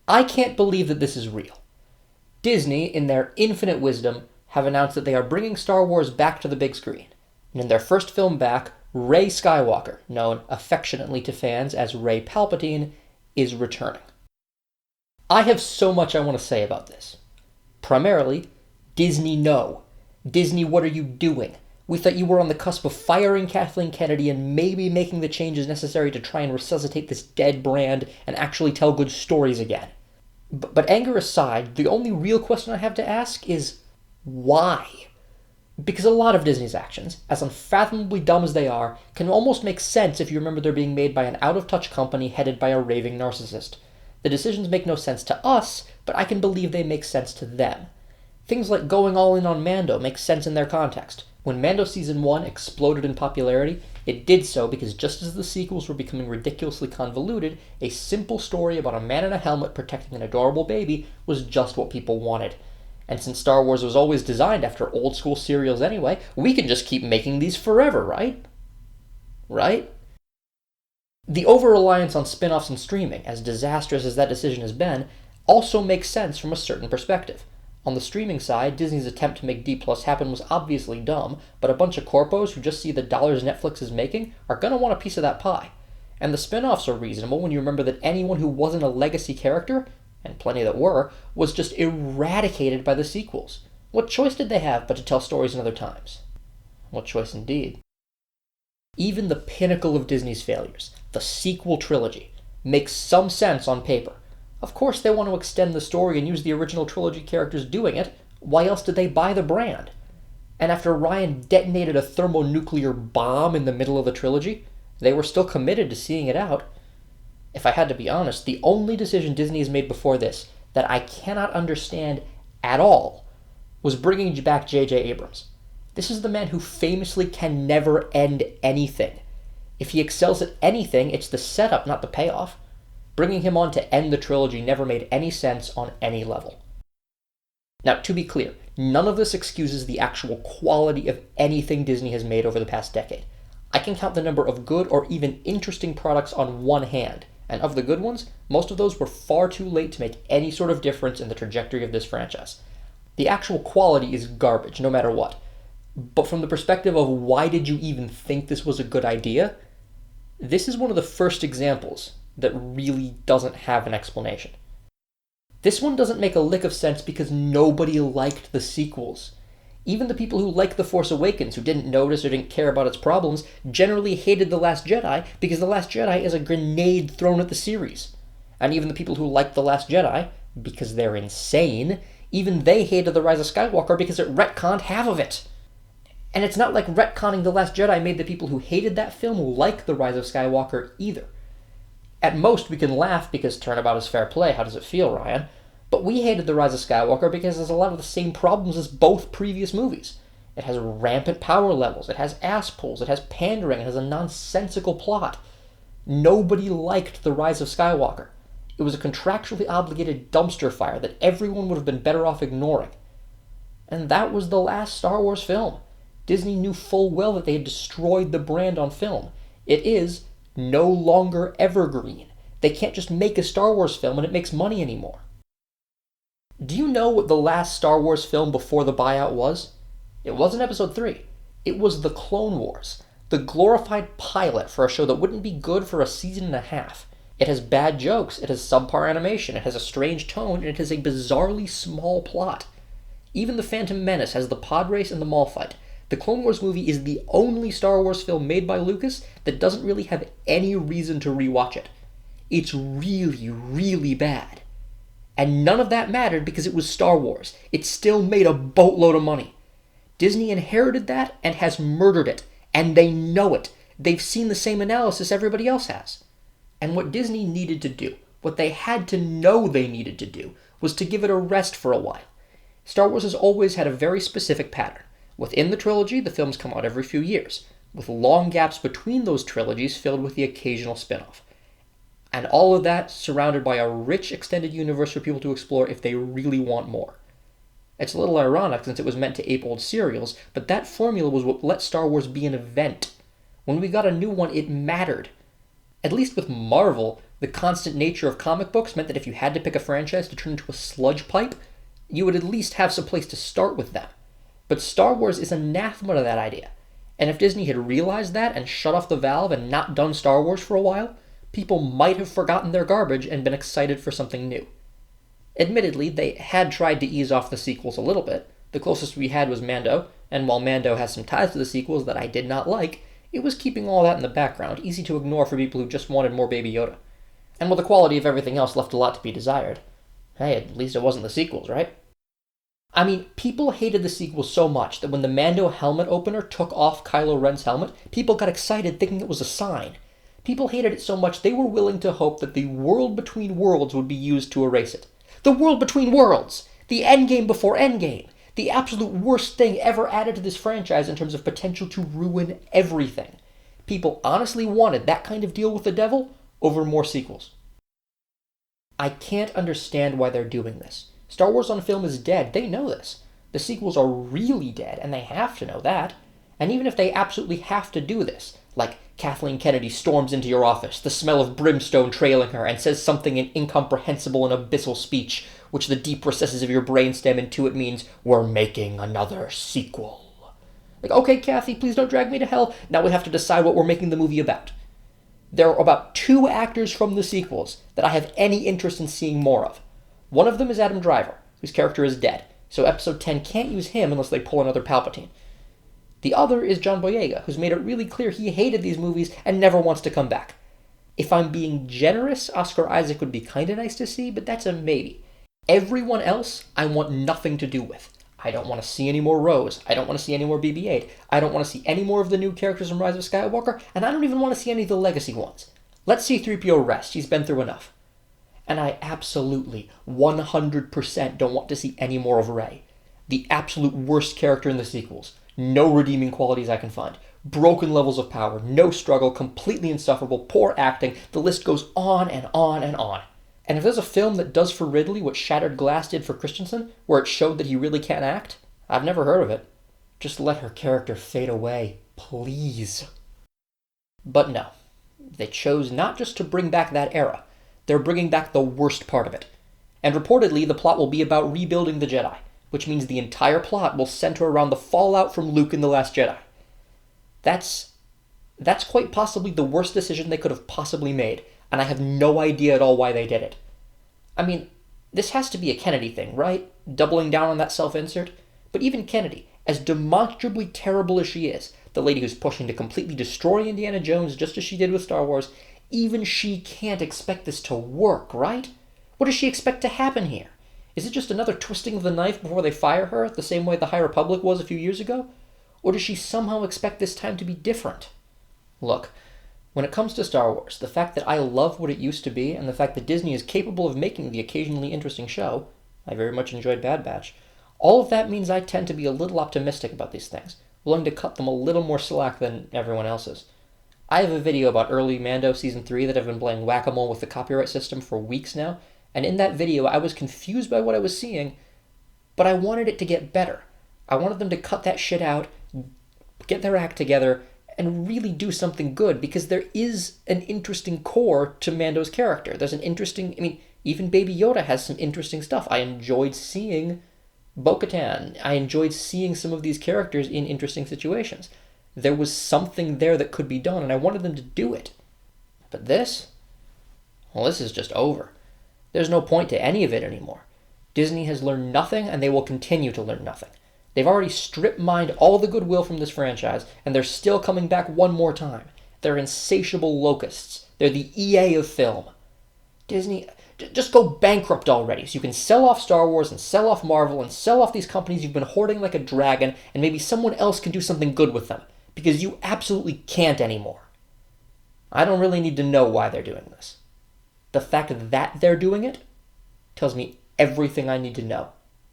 I can't believe that this is real. Disney, in their infinite wisdom, have announced that they are bringing Star Wars back to the big screen. And in their first film back, Rey Skywalker, known affectionately to fans as Rey Palpatine, is returning. I have so much I want to say about this. Primarily, Disney no. Disney, what are you doing? We thought you were on the cusp of firing Kathleen Kennedy and maybe making the changes necessary to try and resuscitate this dead brand and actually tell good stories again. But anger aside, the only real question I have to ask is, why? Because a lot of Disney's actions, as unfathomably dumb as they are, can almost make sense if you remember they're being made by an out-of-touch company headed by a raving narcissist. The decisions make no sense to us, but I can believe they make sense to them. Things like going all in on Mando make sense in their context. When Mando Season 1 exploded in popularity, it did so because just as the sequels were becoming ridiculously convoluted, a simple story about a man in a helmet protecting an adorable baby was just what people wanted. And since Star Wars was always designed after old school serials anyway, we can just keep making these forever, right? Right? The over-reliance on spin-offs and streaming, as disastrous as that decision has been, also makes sense from a certain perspective. On the streaming side, Disney's attempt to make D+ happen was obviously dumb, but a bunch of corpos who just see the dollars Netflix is making are gonna want a piece of that pie. And the spin-offs are reasonable when you remember that anyone who wasn't a legacy character, and plenty that were, was just eradicated by the sequels. What choice did they have but to tell stories in other times? What choice indeed. Even the pinnacle of Disney's failures, the sequel trilogy, makes some sense on paper. Of course they want to extend the story and use the original trilogy characters doing it. Why else did they buy the brand? And after Ryan detonated a thermonuclear bomb in the middle of the trilogy, they were still committed to seeing it out. If I had to be honest, the only decision Disney has made before this that I cannot understand at all was bringing back J.J. Abrams. This is the man who famously can never end anything. If he excels at anything, it's the setup, not the payoff. Bringing him on to end the trilogy never made any sense on any level. Now, to be clear, none of this excuses the actual quality of anything Disney has made over the past decade. I can count the number of good or even interesting products on one hand, and of the good ones, most of those were far too late to make any sort of difference in the trajectory of this franchise. The actual quality is garbage, no matter what. But from the perspective of why did you even think this was a good idea, this is one of the first examples that really doesn't have an explanation. This one doesn't make a lick of sense because nobody liked the sequels. Even the people who liked The Force Awakens, who didn't notice or didn't care about its problems, generally hated The Last Jedi because The Last Jedi is a grenade thrown at the series. And even the people who liked The Last Jedi, because they're insane, even they hated The Rise of Skywalker because it retconned half of it. And it's not like retconning The Last Jedi made the people who hated that film like The Rise of Skywalker either. At most, we can laugh because turnabout is fair play. How does it feel, Ryan? But we hated The Rise of Skywalker because it has a lot of the same problems as both previous movies. It has rampant power levels, it has ass pulls, it has pandering, it has a nonsensical plot. Nobody liked The Rise of Skywalker. It was a contractually obligated dumpster fire that everyone would have been better off ignoring. And that was the last Star Wars film. Disney knew full well that they had destroyed the brand on film. It is no longer evergreen. They can't just make a Star Wars film and it makes money anymore. Do you know what the last Star Wars film before the buyout was? It wasn't Episode 3. It was The Clone Wars, the glorified pilot for a show that wouldn't be good for a season and a half. It has bad jokes, it has subpar animation, it has a strange tone, and it has a bizarrely small plot. Even The Phantom Menace has the pod race and the mall fight. The Clone Wars movie is the only Star Wars film made by Lucas that doesn't really have any reason to rewatch it. It's really, really bad. And none of that mattered because it was Star Wars. It still made a boatload of money. Disney inherited that and has murdered it. And they know it. They've seen the same analysis everybody else has. And what Disney needed to do, what they had to know they needed to do, was to give it a rest for a while. Star Wars has always had a very specific pattern. Within the trilogy, the films come out every few years, with long gaps between those trilogies filled with the occasional spin-off. And all of that surrounded by a rich extended universe for people to explore if they really want more. It's a little ironic since it was meant to ape old serials, but that formula was what let Star Wars be an event. When we got a new one, it mattered. At least with Marvel, the constant nature of comic books meant that if you had to pick a franchise to turn into a sludge pipe, you would at least have some place to start with them. But Star Wars is anathema to that idea. And if Disney had realized that and shut off the valve and not done Star Wars for a while, people might have forgotten their garbage and been excited for something new. Admittedly, they had tried to ease off the sequels a little bit. The closest we had was Mando, and while Mando has some ties to the sequels that I did not like, it was keeping all that in the background, easy to ignore for people who just wanted more Baby Yoda. And while the quality of everything else left a lot to be desired, hey, at least it wasn't the sequels, right? I mean, people hated the sequels so much that when the Mando helmet opener took off Kylo Ren's helmet, people got excited thinking it was a sign. People hated it so much they were willing to hope that the world between worlds would be used to erase it. The world between worlds! The endgame before endgame! The absolute worst thing ever added to this franchise in terms of potential to ruin everything. People honestly wanted that kind of deal with the devil over more sequels. I can't understand why they're doing this. Star Wars on film is dead. They know this. The sequels are really dead, and they have to know that. And even if they absolutely have to do this, like Kathleen Kennedy storms into your office, the smell of brimstone trailing her, and says something in incomprehensible and abyssal speech, which the deep recesses of your brainstem intuit means, we're making another sequel. Like, okay, Kathy, please don't drag me to hell. Now we have to decide what we're making the movie about. There are about 2 actors from the sequels that I have any interest in seeing more of. One of them is Adam Driver, whose character is dead, so Episode 10 can't use him unless they pull another Palpatine. The other is John Boyega, who's made it really clear he hated these movies and never wants to come back. If I'm being generous, Oscar Isaac would be kinda nice to see, but that's a maybe. Everyone else, I want nothing to do with. I don't want to see any more Rose. I don't want to see any more BB-8. I don't want to see any more of the new characters from Rise of Skywalker, and I don't even want to see any of the legacy ones. Let's see 3PO rest. He's been through enough. And I absolutely, 100% don't want to see any more of Rey. The absolute worst character in the sequels. No redeeming qualities I can find. Broken levels of power, no struggle, completely insufferable, poor acting. The list goes on and on and on. And if there's a film that does for Ridley what Shattered Glass did for Christensen, where it showed that he really can't act, I've never heard of it. Just let her character fade away, please. But no, they chose not just to bring back that era, they're bringing back the worst part of it. And reportedly, the plot will be about rebuilding the Jedi, which means the entire plot will center around the fallout from Luke in The Last Jedi. That's quite possibly the worst decision they could have possibly made, and I have no idea at all why they did it. I mean, this has to be a Kennedy thing, right? Doubling down on that self-insert? But even Kennedy, as demonstrably terrible as she is, the lady who's pushing to completely destroy Indiana Jones just as she did with Star Wars, even she can't expect this to work, right? What does she expect to happen here? Is it just another twisting of the knife before they fire her, the same way the High Republic was a few years ago? Or does she somehow expect this time to be different? Look, when it comes to Star Wars, the fact that I love what it used to be, and the fact that Disney is capable of making the occasionally interesting show, I very much enjoyed Bad Batch, all of that means I tend to be a little optimistic about these things, willing to cut them a little more slack than everyone else is. I have a video about early Mando Season 3 that I've been playing whack-a-mole with the copyright system for weeks now, and in that video I was confused by what I was seeing, but I wanted it to get better. I wanted them to cut that shit out, get their act together, and really do something good, because there is an interesting core to Mando's character. There's an interesting, even Baby Yoda has some interesting stuff. I enjoyed seeing Bo-Katan. I enjoyed seeing some of these characters in interesting situations. There was something there that could be done, and I wanted them to do it. But this? Well, this is just over. There's no point to any of it anymore. Disney has learned nothing, and they will continue to learn nothing. They've already strip-mined all the goodwill from this franchise, and they're still coming back one more time. They're insatiable locusts. They're the EA of film. Disney, just go bankrupt already, so you can sell off Star Wars and sell off Marvel and sell off these companies you've been hoarding like a dragon, and maybe someone else can do something good with them, because you absolutely can't anymore. I don't really need to know why they're doing this. The fact that they're doing it tells me everything I need to know.